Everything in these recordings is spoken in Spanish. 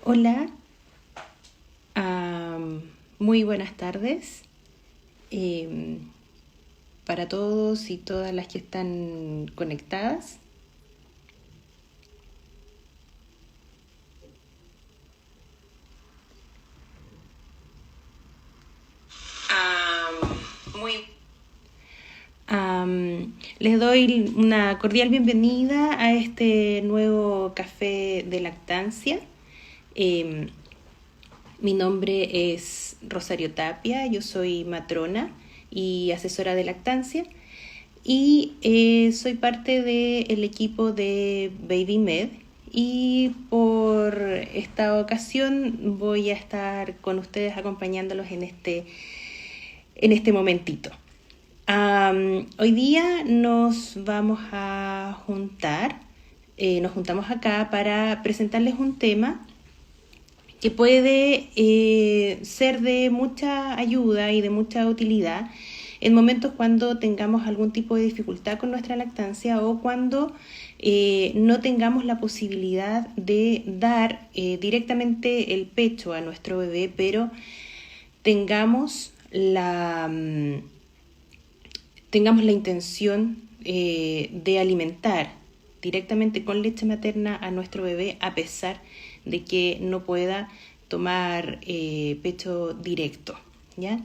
Hola, muy buenas tardes em, para todos y todas las que están conectadas. Muy Les doy una cordial bienvenida a este nuevo café de lactancia. Em, Mi nombre es Rosario Tapia, yo soy matrona y asesora de lactancia y soy parte del equipo de BabyMed, y por esta ocasión voy a estar con ustedes acompañándolos en este momentito. Hoy día nos vamos a juntar, nos juntamos acá para presentarles un tema que puede ser de mucha ayuda y de mucha utilidad en momentos cuando tengamos algún tipo de dificultad con nuestra lactancia o cuando no tengamos la posibilidad de dar directamente el pecho a nuestro bebé, pero tengamos tengamos la intención de alimentar directamente con leche materna a nuestro bebé, a pesar de que no pueda tomar pecho directo, ¿ya?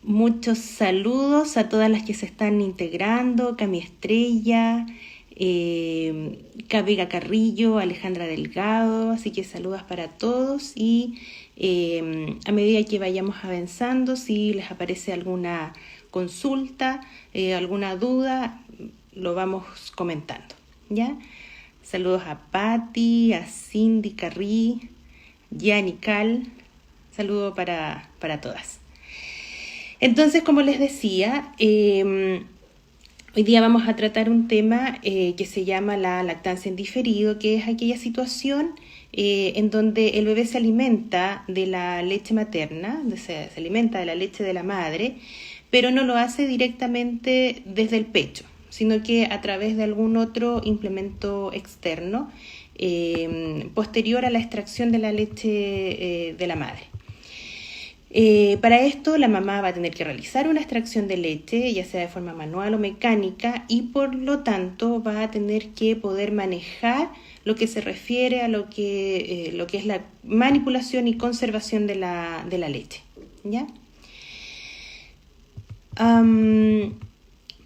Muchos saludos a todas las que se están integrando: Cami Estrella, Vega Carrillo, Alejandra Delgado, así que saludos para todos. Y a medida que vayamos avanzando, si les aparece alguna consulta, alguna duda, lo vamos comentando, ¿ya? Saludos a Patti, a Cindy Carrí, Yanni Cal, saludo para todas. Entonces, como les decía, hoy día vamos a tratar un tema que se llama la lactancia en diferido, que es aquella situación en donde el bebé se alimenta de la leche materna, se alimenta de la leche de la madre, pero no lo hace directamente desde el pecho, sino que a través de algún otro implemento externo posterior a la extracción de la leche de la madre. Para esto la mamá va a tener que realizar una extracción de leche, ya sea de forma manual o mecánica, y por lo tanto va a tener que poder manejar lo que se refiere a lo que es la manipulación y conservación de la leche, ¿ya?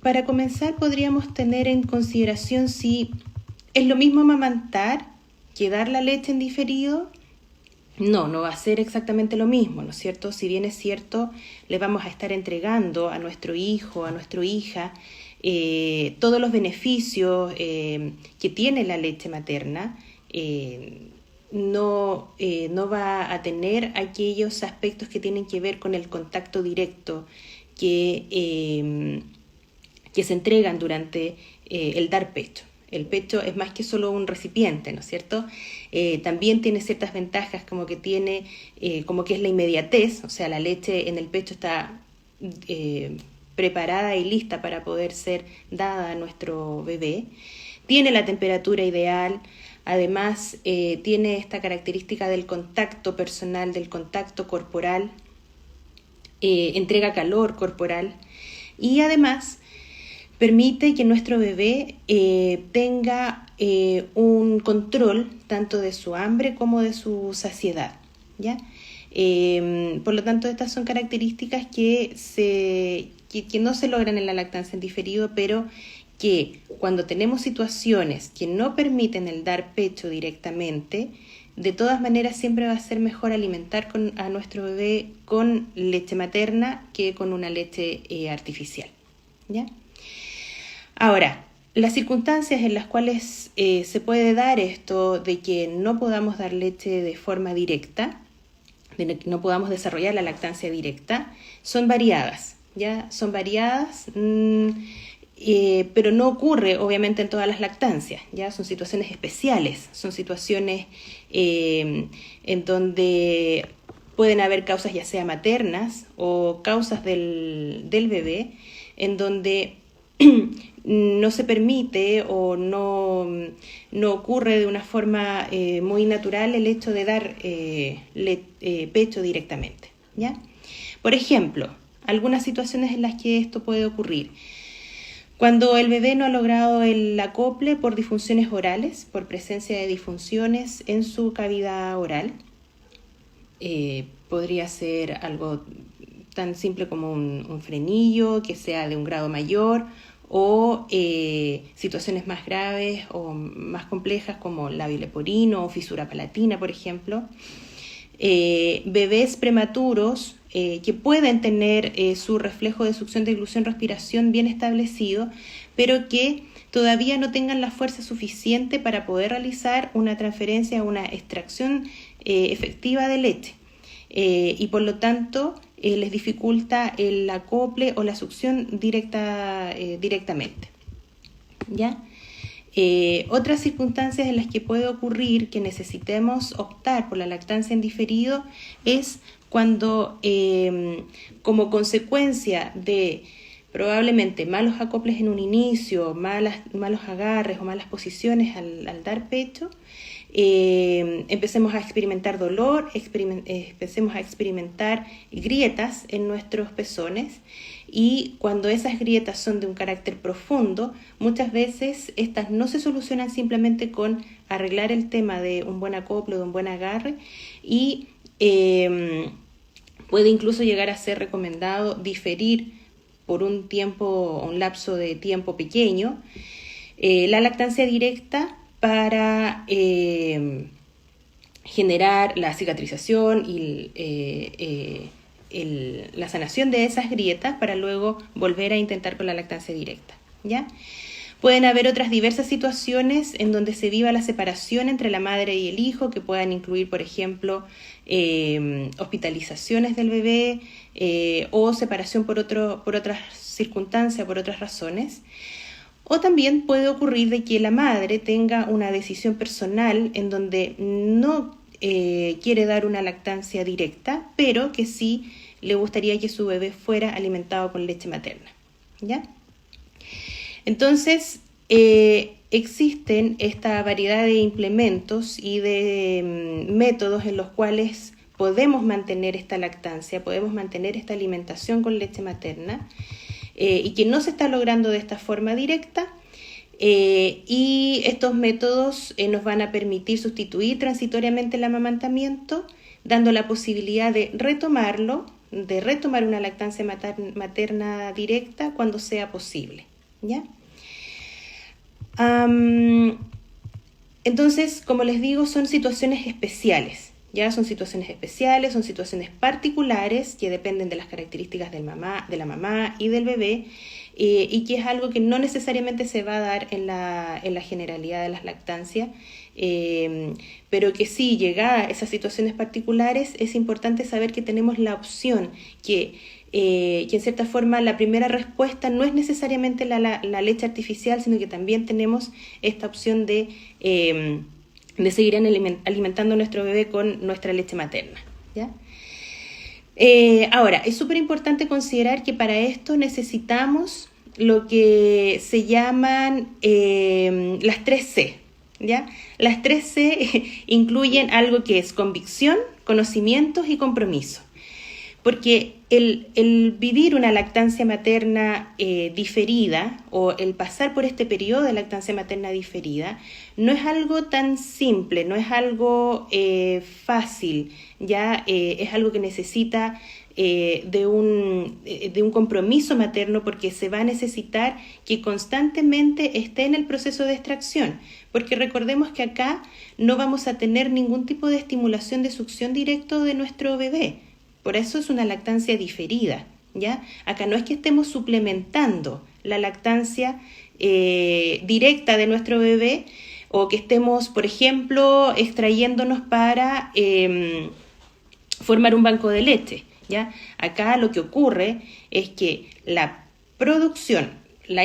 Para comenzar, podríamos tener en consideración si es lo mismo amamantar que dar la leche en diferido. No va a ser exactamente lo mismo, ¿no es cierto? Si bien es cierto, le vamos a estar entregando a nuestro hijo, a nuestra hija, todos los beneficios que tiene la leche materna, no va a tener aquellos aspectos que tienen que ver con el contacto directo que se entregan durante el dar pecho. El pecho es más que solo un recipiente, ¿no es cierto? También tiene ciertas ventajas, como que es la inmediatez, o sea, la leche en el pecho está preparada y lista para poder ser dada a nuestro bebé. Tiene la temperatura ideal, además tiene esta característica del contacto personal, del contacto corporal, entrega calor corporal y además permite que nuestro bebé tenga un control tanto de su hambre como de su saciedad, ¿ya? Por lo tanto, estas son características que no se logran en la lactancia en diferido, pero que cuando tenemos situaciones que no permiten el dar pecho directamente, de todas maneras siempre va a ser mejor alimentar a nuestro bebé con leche materna que con una leche artificial, ¿ya? Ahora, las circunstancias en las cuales se puede dar esto de que no podamos dar leche de forma directa, de que no podamos desarrollar la lactancia directa, son variadas, ¿ya? Son variadas, pero no ocurre obviamente en todas las lactancias, ¿ya? Son situaciones especiales, son situaciones en donde pueden haber causas ya sea maternas o causas del bebé, en donde no se permite o no ocurre de una forma muy natural el hecho de dar pecho directamente, ¿ya? Por ejemplo, algunas situaciones en las que esto puede ocurrir. Cuando el bebé no ha logrado el acople por disfunciones orales, por presencia de disfunciones en su cavidad oral, podría ser algo tan simple como un frenillo que sea de un grado mayor, o situaciones más graves o más complejas como labio leporino o fisura palatina, por ejemplo. Bebés prematuros que pueden tener su reflejo de succión, deglución, respiración bien establecido, pero que todavía no tengan la fuerza suficiente para poder realizar una transferencia, una extracción efectiva de leche. Y por lo tanto les dificulta el acople o la succión directamente, ¿ya? Otras circunstancias en las que puede ocurrir que necesitemos optar por la lactancia en diferido es cuando, como consecuencia de probablemente malos acoples en un inicio, malos agarres o malas posiciones al dar pecho, empecemos a experimentar dolor, empecemos a experimentar grietas en nuestros pezones, y cuando esas grietas son de un carácter profundo, muchas veces estas no se solucionan simplemente con arreglar el tema de un buen acople, de un buen agarre, y puede incluso llegar a ser recomendado diferir por un lapso de tiempo pequeño la lactancia directa para generar la cicatrización y la sanación de esas grietas para luego volver a intentar con la lactancia directa, ¿ya? Pueden haber otras diversas situaciones en donde se viva la separación entre la madre y el hijo, que puedan incluir, por ejemplo, hospitalizaciones del bebé o separación por otras circunstancias, por otras razones. O también puede ocurrir de que la madre tenga una decisión personal en donde no quiere dar una lactancia directa, pero que sí le gustaría que su bebé fuera alimentado con leche materna, ¿ya? Entonces, existen esta variedad de implementos y de métodos en los cuales podemos mantener esta lactancia, podemos mantener esta alimentación con leche materna, y que no se está logrando de esta forma directa, y estos métodos nos van a permitir sustituir transitoriamente el amamantamiento, dando la posibilidad de retomar una lactancia materna directa cuando sea posible, ¿ya? Entonces, como les digo, son situaciones especiales. Ya son situaciones especiales, son situaciones particulares que dependen de las características de la mamá y del bebé, y que es algo que no necesariamente se va a dar en la generalidad de las lactancias, pero que sí, llegada a esas situaciones particulares, es importante saber que tenemos la opción, que en cierta forma la primera respuesta no es necesariamente la leche artificial, sino que también tenemos esta opción de seguir alimentando a nuestro bebé con nuestra leche materna, ¿ya? Ahora, es súper importante considerar que para esto necesitamos lo que se llaman las 3C, ¿ya? Las 3C incluyen algo que es convicción, conocimientos y compromiso. Porque el vivir una lactancia materna diferida, o el pasar por este periodo de lactancia materna diferida, no es algo tan simple, no es algo fácil, ya es algo que necesita de un compromiso materno, porque se va a necesitar que constantemente esté en el proceso de extracción, porque recordemos que acá no vamos a tener ningún tipo de estimulación de succión directo de nuestro bebé. Por eso es una lactancia diferida, ¿ya? Acá no es que estemos suplementando la lactancia directa de nuestro bebé, o que estemos, por ejemplo, extrayéndonos para formar un banco de leche, ¿ya? Acá lo que ocurre es que la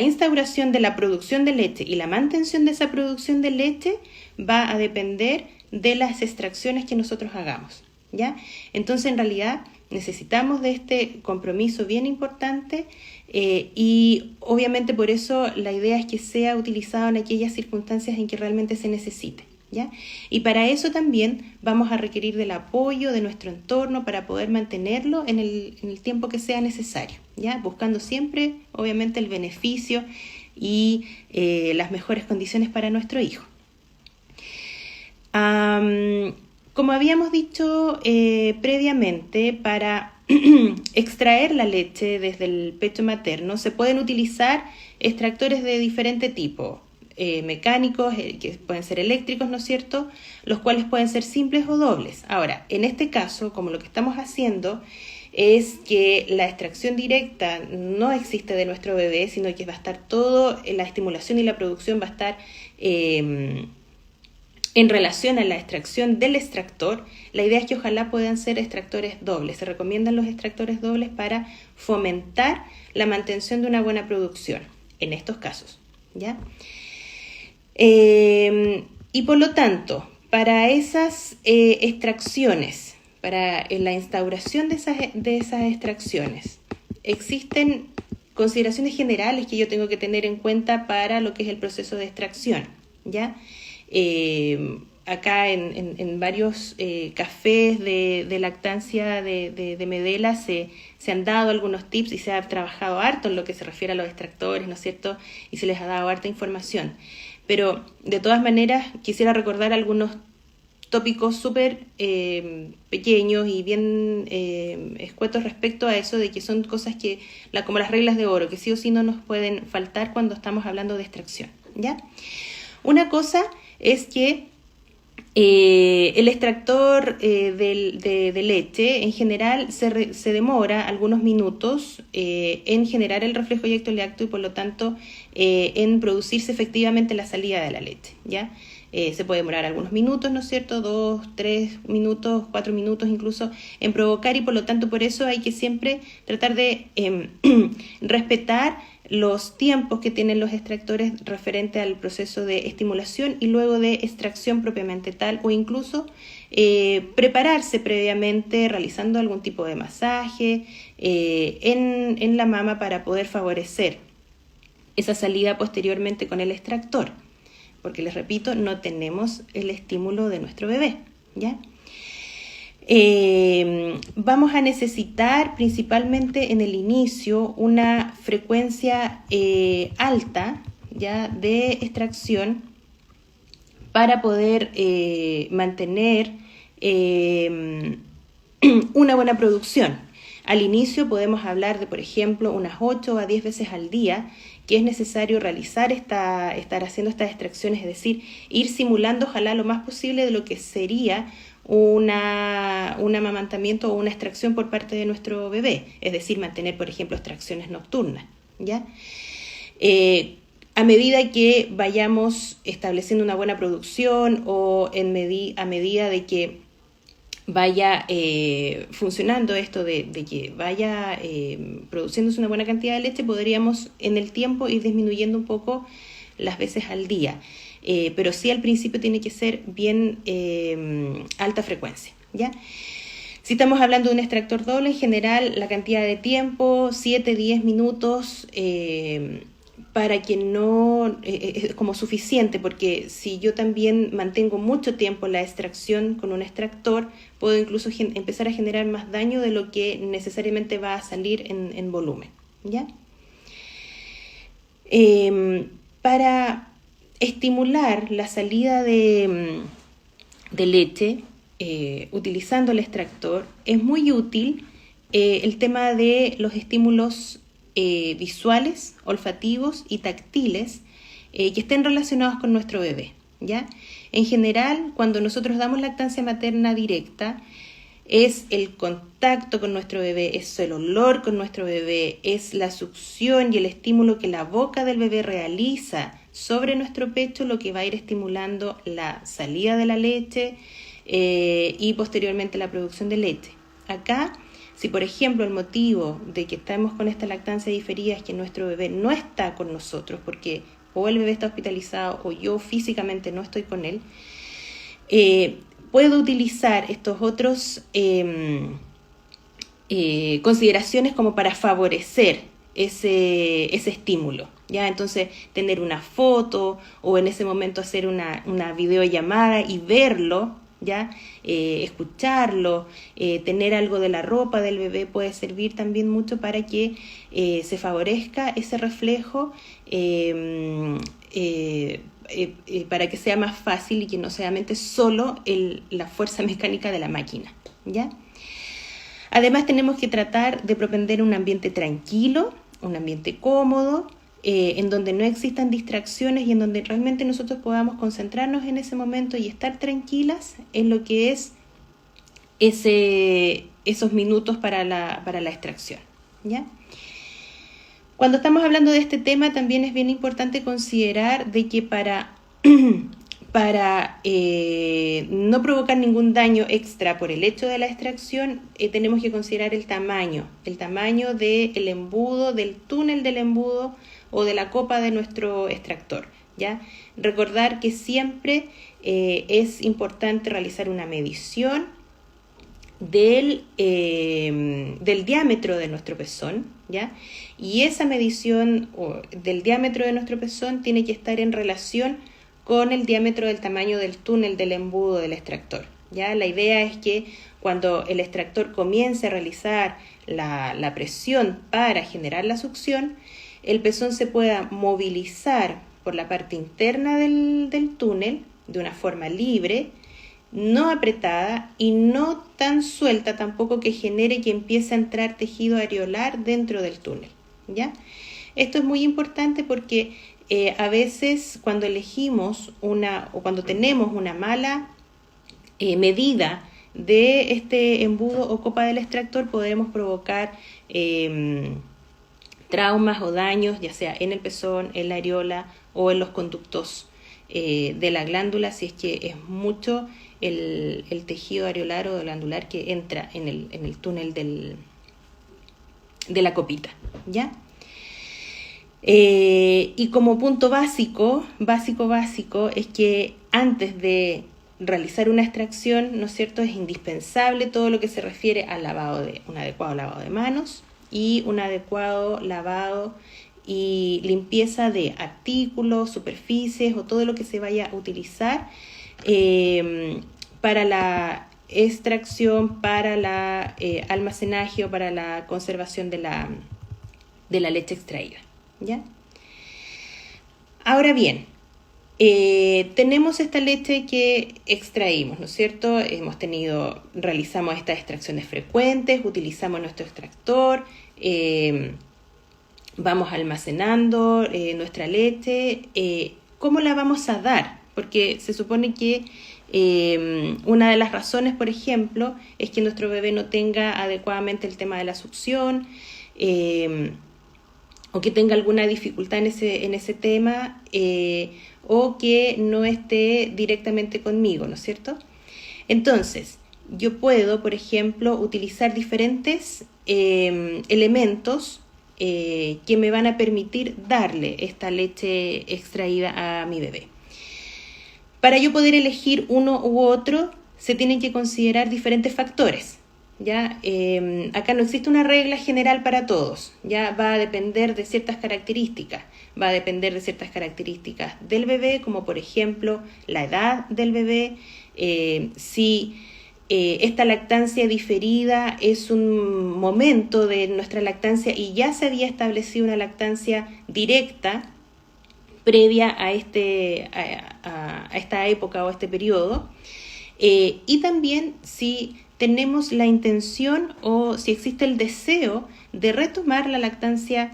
instauración de la producción de leche y la mantención de esa producción de leche va a depender de las extracciones que nosotros hagamos, ¿ya? Entonces, en realidad, necesitamos de este compromiso bien importante y obviamente por eso la idea es que sea utilizado en aquellas circunstancias en que realmente se necesite, ¿ya? Y para eso también vamos a requerir del apoyo de nuestro entorno para poder mantenerlo en el tiempo que sea necesario, ¿ya? Buscando siempre, obviamente, el beneficio y las mejores condiciones para nuestro hijo. Como habíamos dicho previamente, para extraer la leche desde el pecho materno se pueden utilizar extractores de diferente tipo, mecánicos, que pueden ser eléctricos, ¿no es cierto?, los cuales pueden ser simples o dobles. Ahora, en este caso, como lo que estamos haciendo es que la extracción directa no existe de nuestro bebé, sino que va a estar todo, la estimulación y la producción va a estar en relación a la extracción del extractor. La idea es que ojalá puedan ser extractores dobles. Se recomiendan los extractores dobles para fomentar la mantención de una buena producción en estos casos, ¿ya? Y por lo tanto, para esas extracciones, para la instauración de esas extracciones, existen consideraciones generales que yo tengo que tener en cuenta para lo que es el proceso de extracción, ¿ya? Acá en varios cafés de lactancia de Medela se han dado algunos tips y se ha trabajado harto en lo que se refiere a los extractores, ¿no es cierto? Y se les ha dado harta información. Pero de todas maneras quisiera recordar algunos tópicos súper pequeños y bien escuetos respecto a eso, de que son cosas que, como las reglas de oro, que sí o sí no nos pueden faltar cuando estamos hablando de extracción, ¿ya? Una cosa es que el extractor de leche en general se demora algunos minutos en generar el reflejo yectolacto y por lo tanto en producirse efectivamente la salida de la leche, ¿ya? Se puede demorar algunos minutos, ¿no es cierto? 2, 3 minutos, 4 minutos incluso en provocar y por lo tanto por eso hay que siempre tratar de respetar los tiempos que tienen los extractores referente al proceso de estimulación y luego de extracción propiamente tal, o incluso prepararse previamente realizando algún tipo de masaje en la mama para poder favorecer esa salida posteriormente con el extractor, porque les repito, no tenemos el estímulo de nuestro bebé, ¿ya? Vamos a necesitar principalmente en el inicio una frecuencia alta, ¿ya?, de extracción para poder mantener una buena producción. Al inicio podemos hablar de, por ejemplo, unas 8 a 10 veces al día que es necesario realizar estar haciendo estas extracciones, es decir, ir simulando ojalá lo más posible de lo que sería un amamantamiento o una extracción por parte de nuestro bebé, es decir, mantener, por ejemplo, extracciones nocturnas, ¿ya? A medida que vayamos estableciendo una buena producción o a medida de que vaya funcionando esto de que vaya produciéndose una buena cantidad de leche, podríamos en el tiempo ir disminuyendo un poco las veces al día. Pero sí al principio tiene que ser bien alta frecuencia, ¿ya? Si estamos hablando de un extractor doble, en general la cantidad de tiempo, 7-10 minutos, para que no es como suficiente, porque si yo también mantengo mucho tiempo la extracción con un extractor, puedo incluso empezar a generar más daño de lo que necesariamente va a salir en volumen, ¿ya? Para estimular la salida de leche utilizando el extractor es muy útil el tema de los estímulos visuales, olfativos y táctiles que estén relacionados con nuestro bebé, ¿ya? En general, cuando nosotros damos lactancia materna directa, es el contacto con nuestro bebé, es el olor con nuestro bebé, es la succión y el estímulo que la boca del bebé realiza sobre nuestro pecho lo que va a ir estimulando la salida de la leche y posteriormente la producción de leche. Acá, si por ejemplo el motivo de que estamos con esta lactancia diferida es que nuestro bebé no está con nosotros porque o el bebé está hospitalizado o yo físicamente no estoy con él, puedo utilizar estos otros consideraciones como para favorecer ese estímulo, ¿ya? Entonces, tener una foto o en ese momento hacer una videollamada y verlo, ¿ya? Escucharlo, tener algo de la ropa del bebé puede servir también mucho para que se favorezca ese reflejo, para que sea más fácil y que no solamente solo la fuerza mecánica de la máquina, ¿ya? Además tenemos que tratar de propender un ambiente tranquilo, un ambiente cómodo, en donde no existan distracciones y en donde realmente nosotros podamos concentrarnos en ese momento y estar tranquilas en lo que es esos minutos para la extracción, ¿ya? Cuando estamos hablando de este tema también es bien importante considerar de que para no provocar ningún daño extra por el hecho de la extracción, tenemos que considerar el tamaño del embudo, del túnel del embudo o de la copa de nuestro extractor, ¿ya? Recordar que siempre es importante realizar una medición del diámetro de nuestro pezón, ¿ya? Y esa medición del diámetro de nuestro pezón tiene que estar en relación con el diámetro del tamaño del túnel del embudo del extractor, ¿ya? La idea es que cuando el extractor comience a realizar la presión para generar la succión, el pezón se pueda movilizar por la parte interna del túnel de una forma libre, no apretada y no tan suelta tampoco que genere que empiece a entrar tejido areolar dentro del túnel, ¿ya? Esto es muy importante porque a veces cuando elegimos o cuando tenemos una mala medida de este embudo o copa del extractor, podemos provocar traumas o daños, ya sea en el pezón, en la areola o en los conductos de la glándula, si es que es mucho el tejido areolar o glandular que entra en el túnel de la copita, ¿ya? Y como punto básico es que antes de realizar una extracción, ¿no es cierto?, es indispensable todo lo que se refiere al un adecuado lavado de manos y un adecuado lavado y limpieza de artículos, superficies o todo lo que se vaya a utilizar para la extracción, para la almacenaje o para la conservación de la leche extraída, ¿ya? Ahora bien, tenemos esta leche que extraímos, ¿no es cierto? Realizamos estas extracciones frecuentes, utilizamos nuestro extractor, vamos almacenando nuestra leche. ¿Cómo la vamos a dar? Porque se supone que una de las razones, por ejemplo, es que nuestro bebé no tenga adecuadamente el tema de la succión, o que tenga alguna dificultad en ese tema, o que no esté directamente conmigo, ¿no es cierto? Entonces, yo puedo, por ejemplo, utilizar diferentes elementos que me van a permitir darle esta leche extraída a mi bebé. Para yo poder elegir uno u otro, se tienen que considerar diferentes factores, ¿ya? Acá no existe una regla general para todos, ya va a depender de ciertas características, del bebé, como por ejemplo la edad del bebé, si esta lactancia diferida es un momento de nuestra lactancia y ya se había establecido una lactancia directa previa a esta época o a este periodo, y también si tenemos la intención o si existe el deseo de retomar la lactancia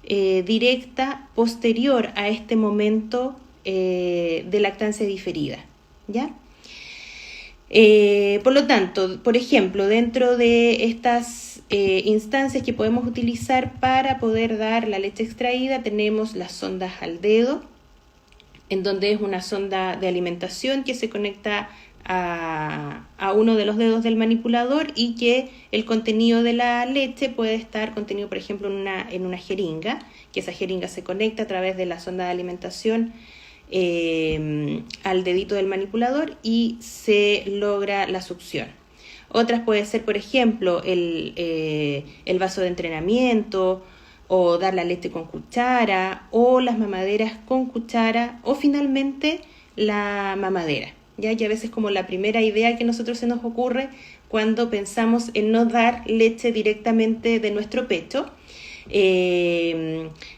directa posterior a este momento de lactancia diferida, ¿ya? Por lo tanto, por ejemplo, dentro de estas instancias que podemos utilizar para poder dar la leche extraída, tenemos las sondas al dedo, en donde es una sonda de alimentación que se conecta a uno de los dedos del manipulador y que el contenido de la leche puede estar contenido, por ejemplo, en una jeringa, que esa jeringa se conecta a través de la sonda de alimentación al dedito del manipulador y se logra la succión. Otras puede ser, por ejemplo, el vaso de entrenamiento, o dar la leche con cuchara, o las mamaderas con cuchara, o finalmente la mamadera. Ya que a veces como la primera idea que a nosotros se nos ocurre cuando pensamos en no dar leche directamente de nuestro pecho,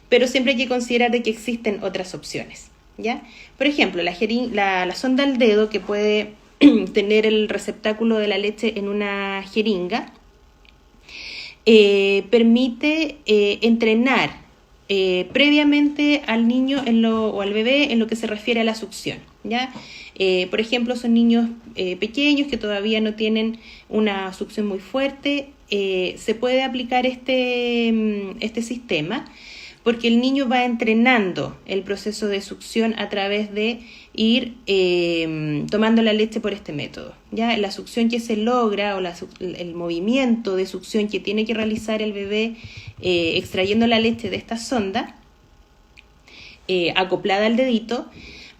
pero siempre hay que considerar de que existen otras opciones, ¿ya? Por ejemplo, la sonda al dedo, que puede tener el receptáculo de la leche en una jeringa, permite entrenar previamente al niño o al bebé en lo que se refiere a la succión, ¿ya? Por ejemplo, son niños pequeños que todavía no tienen una succión muy fuerte. Se puede aplicar este sistema porque el niño va entrenando el proceso de succión a través de ir tomando la leche por este método, ¿ya? La succión que se logra o el movimiento de succión que tiene que realizar el bebé extrayendo la leche de esta sonda acoplada al dedito,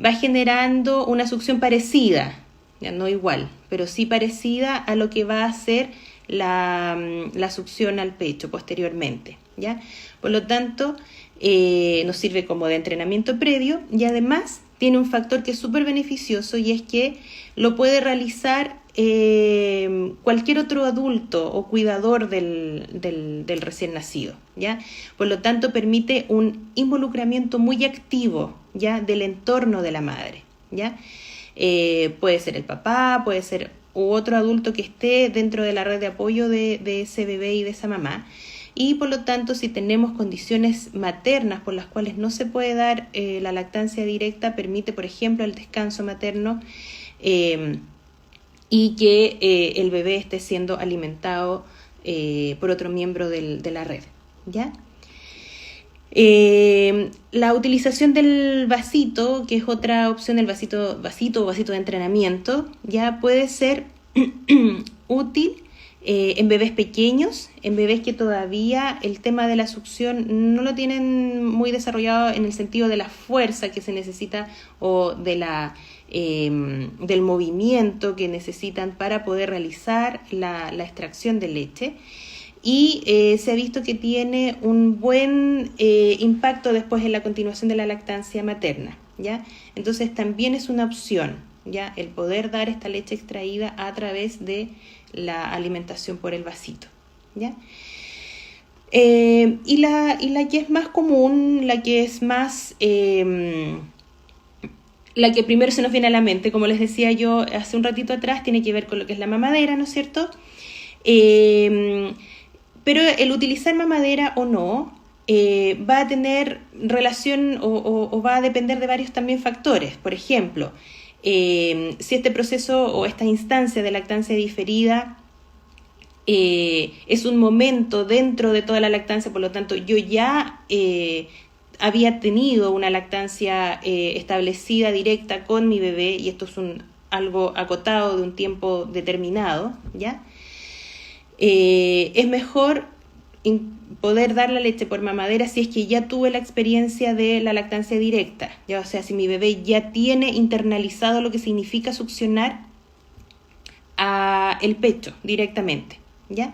va generando una succión parecida, ya no igual, pero sí parecida a lo que va a hacer la succión al pecho posteriormente, ¿ya? Por lo tanto, nos sirve como de entrenamiento previo y además tiene un factor que es súper beneficioso, y es que lo puede realizar cualquier otro adulto o cuidador del recién nacido, ¿ya? Por lo tanto, permite un involucramiento muy activo, ¿ya?, del entorno de la madre, ¿ya? Puede ser el papá, puede ser otro adulto que esté dentro de la red de apoyo de ese bebé y de esa mamá. Y por lo tanto, si tenemos condiciones maternas por las cuales no se puede dar la lactancia directa, permite, por ejemplo, el descanso materno y que el bebé esté siendo alimentado por otro miembro de la red, ¿ya? La utilización del vasito, que es otra opción, el vasito o vasito de entrenamiento, ya puede ser útil en bebés pequeños, en bebés que todavía el tema de la succión no lo tienen muy desarrollado en el sentido de la fuerza que se necesita o de del movimiento que necesitan para poder realizar la extracción de leche. Y se ha visto que tiene un buen impacto después en la continuación de la lactancia materna, ¿ya? Entonces también es una opción, ¿ya?, el poder dar esta leche extraída a través de la alimentación por el vasito, ¿ya? Y la que es más común, la que es más... la que primero se nos viene a la mente, como les decía yo hace un ratito atrás, tiene que ver con lo que es la mamadera, ¿no es cierto? Pero el utilizar mamadera o no va a tener relación o va a depender de varios también factores. Por ejemplo, si este proceso o esta instancia de lactancia diferida es un momento dentro de toda la lactancia, por lo tanto yo ya había tenido una lactancia establecida directa con mi bebé, y esto es algo acotado de un tiempo determinado, ¿ya? Es mejor poder dar la leche por mamadera si es que ya tuve la experiencia de la lactancia directa, ¿ya? O sea, si mi bebé ya tiene internalizado lo que significa succionar el pecho directamente, ¿ya?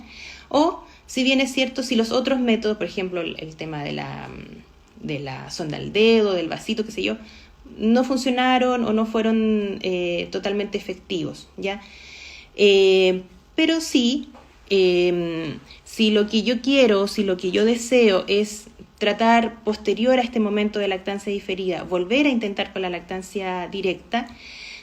O, si bien es cierto, si los otros métodos, por ejemplo, el tema de la sonda al dedo, del vasito, qué sé yo, no funcionaron o no fueron totalmente efectivos, ¿ya? Pero sí, si lo que yo quiero, si lo que yo deseo es tratar posterior a este momento de lactancia diferida, volver a intentar con la lactancia directa,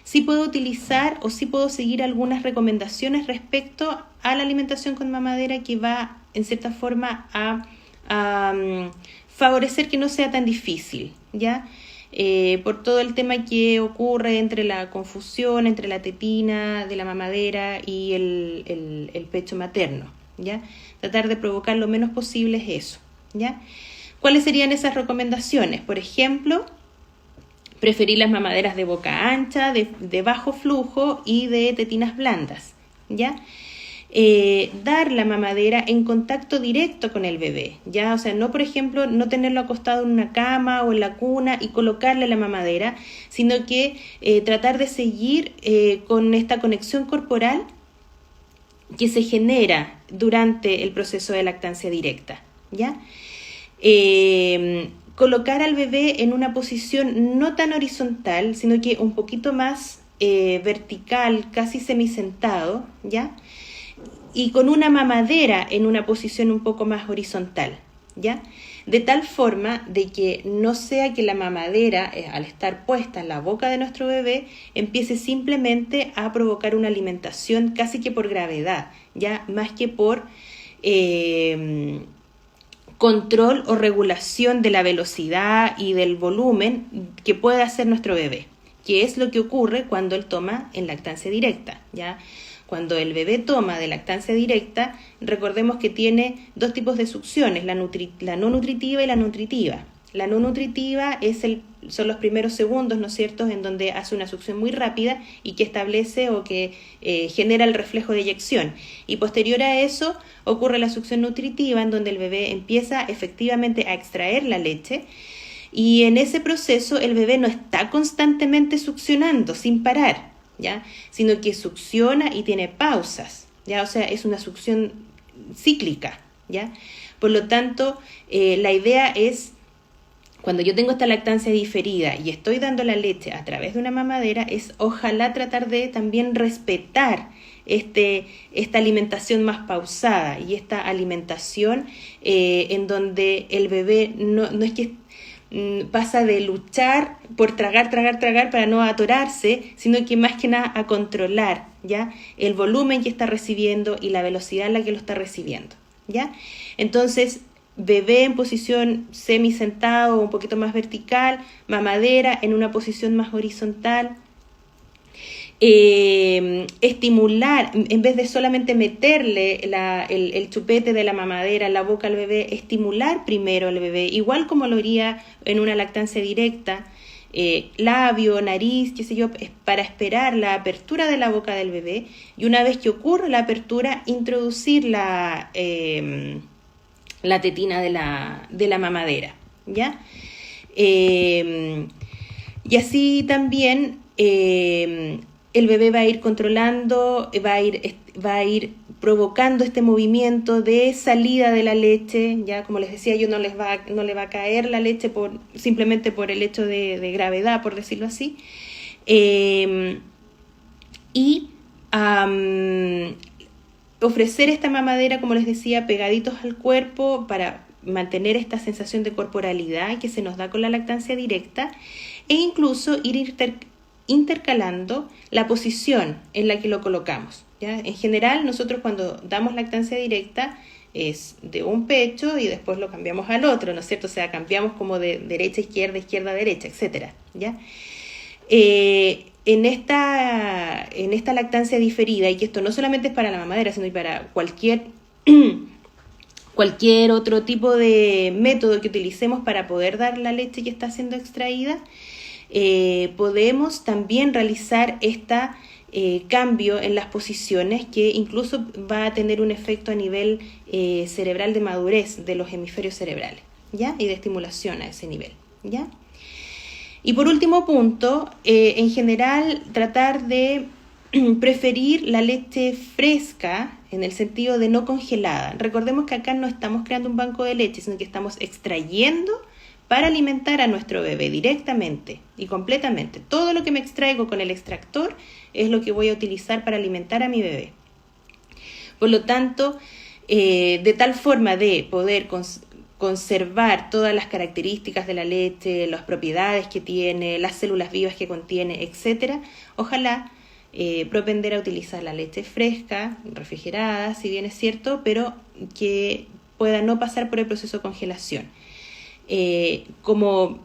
sí puedo utilizar o sí puedo seguir algunas recomendaciones respecto a la alimentación con mamadera, que va en cierta forma a favorecer que no sea tan difícil, ¿ya? Por todo el tema que ocurre entre la confusión entre la tetina de la mamadera y el pecho materno, ¿ya? Tratar de provocar lo menos posible es eso, ¿ya? ¿Cuáles serían esas recomendaciones? Por ejemplo, preferir las mamaderas de boca ancha, de bajo flujo y de tetinas blandas, ¿ya? dar la mamadera en contacto directo con el bebé, ¿ya? O sea, no, por ejemplo, no tenerlo acostado en una cama o en la cuna y colocarle la mamadera, sino que tratar de seguir con esta conexión corporal que se genera durante el proceso de lactancia directa, ¿ya? Colocar al bebé en una posición no tan horizontal, sino que un poquito más vertical, casi semisentado, ¿ya? Y con una mamadera en una posición un poco más horizontal, ¿ya? De tal forma de que no sea que la mamadera, al estar puesta en la boca de nuestro bebé, empiece simplemente a provocar una alimentación casi que por gravedad, ¿ya? Más que por control o regulación de la velocidad y del volumen que puede hacer nuestro bebé, que es lo que ocurre cuando él toma en lactancia directa, ¿ya? Cuando el bebé toma de lactancia directa, recordemos que tiene dos tipos de succiones, la no nutritiva y la nutritiva. La no nutritiva son los primeros segundos, ¿no es cierto?, en donde hace una succión muy rápida y que establece o que genera el reflejo de eyección. Y posterior a eso ocurre la succión nutritiva, en donde el bebé empieza efectivamente a extraer la leche. Y en ese proceso el bebé no está constantemente succionando sin parar, ¿ya? Sino que succiona y tiene pausas, ¿ya? O sea, es una succión cíclica, ¿ya? Por lo tanto, la idea es, cuando yo tengo esta lactancia diferida y estoy dando la leche a través de una mamadera, es ojalá tratar de también respetar esta alimentación más pausada y esta alimentación en donde el bebé no es que pasa de luchar por tragar para no atorarse, sino que más que nada a controlar, ¿ya?, el volumen que está recibiendo y la velocidad en la que lo está recibiendo, ¿ya? Entonces, bebé en posición semisentado o un poquito más vertical, mamadera en una posición más horizontal. Estimular, en vez de solamente meterle el chupete de la mamadera en la boca al bebé, estimular primero al bebé, igual como lo haría en una lactancia directa, labio, nariz, qué sé yo, para esperar la apertura de la boca del bebé, y una vez que ocurre la apertura, introducir la tetina de la mamadera, ¿ya? Y así también el bebé va a ir controlando, va a ir provocando este movimiento de salida de la leche, ya como les decía yo, no le va a caer la leche simplemente por el hecho de gravedad, por decirlo así, ofrecer esta mamadera, como les decía, pegaditos al cuerpo para mantener esta sensación de corporalidad que se nos da con la lactancia directa, e incluso ir intercalando la posición en la que lo colocamos, ¿ya? En general, nosotros cuando damos lactancia directa es de un pecho y después lo cambiamos al otro, ¿no es cierto? O sea, cambiamos como de derecha a izquierda, izquierda a derecha, etcétera, ¿ya? En esta lactancia diferida, y que esto no solamente es para la mamadera, sino para cualquier otro tipo de método que utilicemos para poder dar la leche que está siendo extraída, podemos también realizar cambio en las posiciones, que incluso va a tener un efecto a nivel cerebral de madurez de los hemisferios cerebrales, ¿ya? Y de estimulación a ese nivel, ¿ya? Y por último punto, en general tratar de preferir la leche fresca en el sentido de no congelada. Recordemos que acá no estamos creando un banco de leche, sino que estamos extrayendo para alimentar a nuestro bebé directamente y completamente. Todo lo que me extraigo con el extractor es lo que voy a utilizar para alimentar a mi bebé. Por lo tanto, de tal forma de poder conservar todas las características de la leche, las propiedades que tiene, las células vivas que contiene, etc., ojalá propender a utilizar la leche fresca, refrigerada, si bien es cierto, pero que pueda no pasar por el proceso de congelación. Como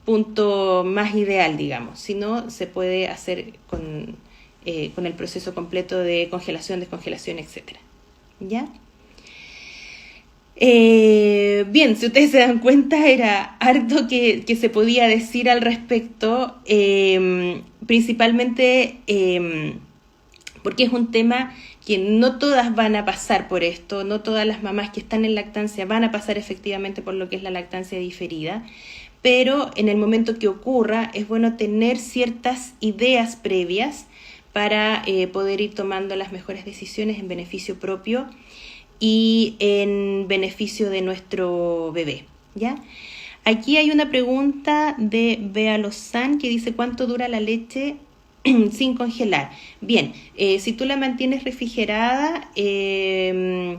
punto más ideal, digamos. Si no, se puede hacer con el proceso completo de congelación, descongelación, etc. ¿Ya? Bien, si ustedes se dan cuenta, era harto que se podía decir al respecto, principalmente porque es un tema que no todas van a pasar por esto, no todas las mamás que están en lactancia van a pasar efectivamente por lo que es la lactancia diferida, pero en el momento que ocurra es bueno tener ciertas ideas previas para poder ir tomando las mejores decisiones en beneficio propio y en beneficio de nuestro bebé, ¿ya? Aquí hay una pregunta de Bea Lozán que dice ¿cuánto dura la leche sin congelar? Bien, si tú la mantienes refrigerada, la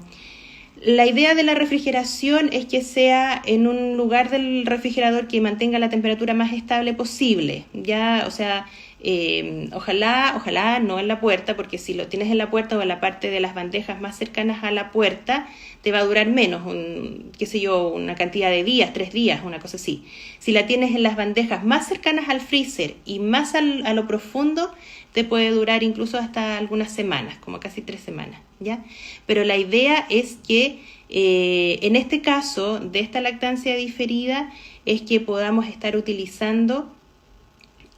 idea de la refrigeración es que sea en un lugar del refrigerador que mantenga la temperatura más estable posible, ¿ya? O sea, ojalá no en la puerta, porque si lo tienes en la puerta o en la parte de las bandejas más cercanas a la puerta, te va a durar menos, una cantidad de días, 3 días, una cosa así. Si la tienes en las bandejas más cercanas al freezer y más a lo profundo, te puede durar incluso hasta algunas semanas, como casi 3 semanas, ¿ya? Pero la idea es que en este caso de esta lactancia diferida es que podamos estar utilizando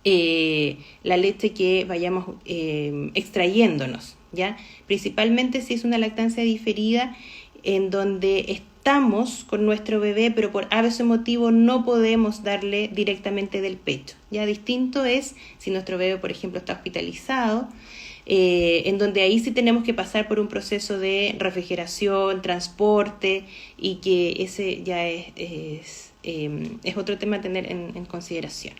la leche que vayamos extrayéndonos, ¿ya? Principalmente si es una lactancia diferida en donde estamos con nuestro bebé, pero por ese motivo no podemos darle directamente del pecho. Ya distinto es si nuestro bebé, por ejemplo, está hospitalizado, en donde ahí sí tenemos que pasar por un proceso de refrigeración, transporte, y que ese ya es otro tema a tener en consideración.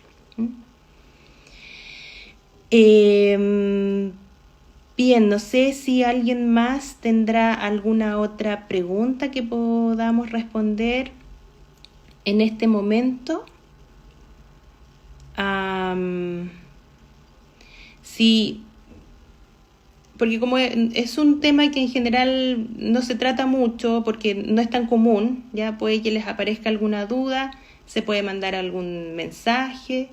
Bien, no sé si alguien más tendrá alguna otra pregunta que podamos responder en este momento. Sí, porque como es un tema que en general no se trata mucho, porque no es tan común, ya puede que les aparezca alguna duda, se puede mandar algún mensaje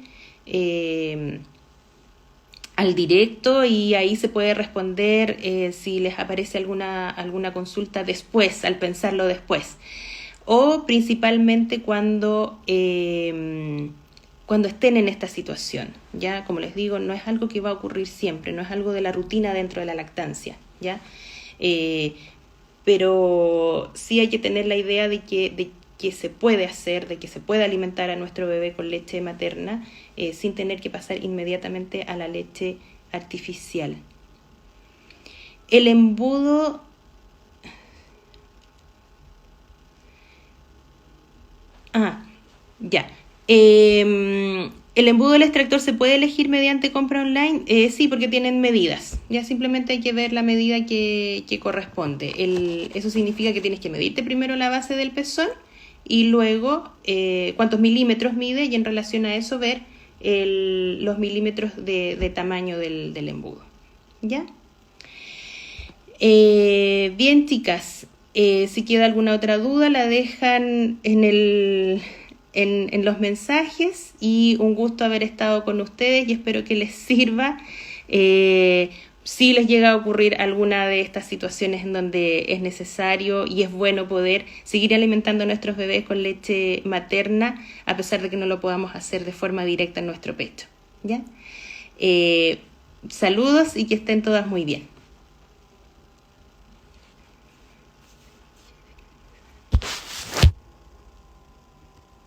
al directo y ahí se puede responder si les aparece alguna consulta después, al pensarlo después. O principalmente cuando estén en esta situación, ¿ya? Como les digo, no es algo que va a ocurrir siempre, no es algo de la rutina dentro de la lactancia, ¿ya? Pero sí hay que tener la idea de que se puede hacer, de que se puede alimentar a nuestro bebé con leche materna sin tener que pasar inmediatamente a la leche artificial. El embudo... Ya. ¿El embudo del extractor se puede elegir mediante compra online? Sí, porque tienen medidas. Ya simplemente hay que ver la medida que corresponde. Eso significa que tienes que medirte primero la base del pezón y luego cuántos milímetros mide y en relación a eso ver los milímetros de tamaño del embudo. ¿Ya? Bien, chicas, si queda alguna otra duda la dejan en los mensajes y un gusto haber estado con ustedes y espero que les sirva. Si les llega a ocurrir alguna de estas situaciones en donde es necesario y es bueno poder seguir alimentando a nuestros bebés con leche materna, a pesar de que no lo podamos hacer de forma directa en nuestro pecho, ¿ya? Saludos y que estén todas muy bien.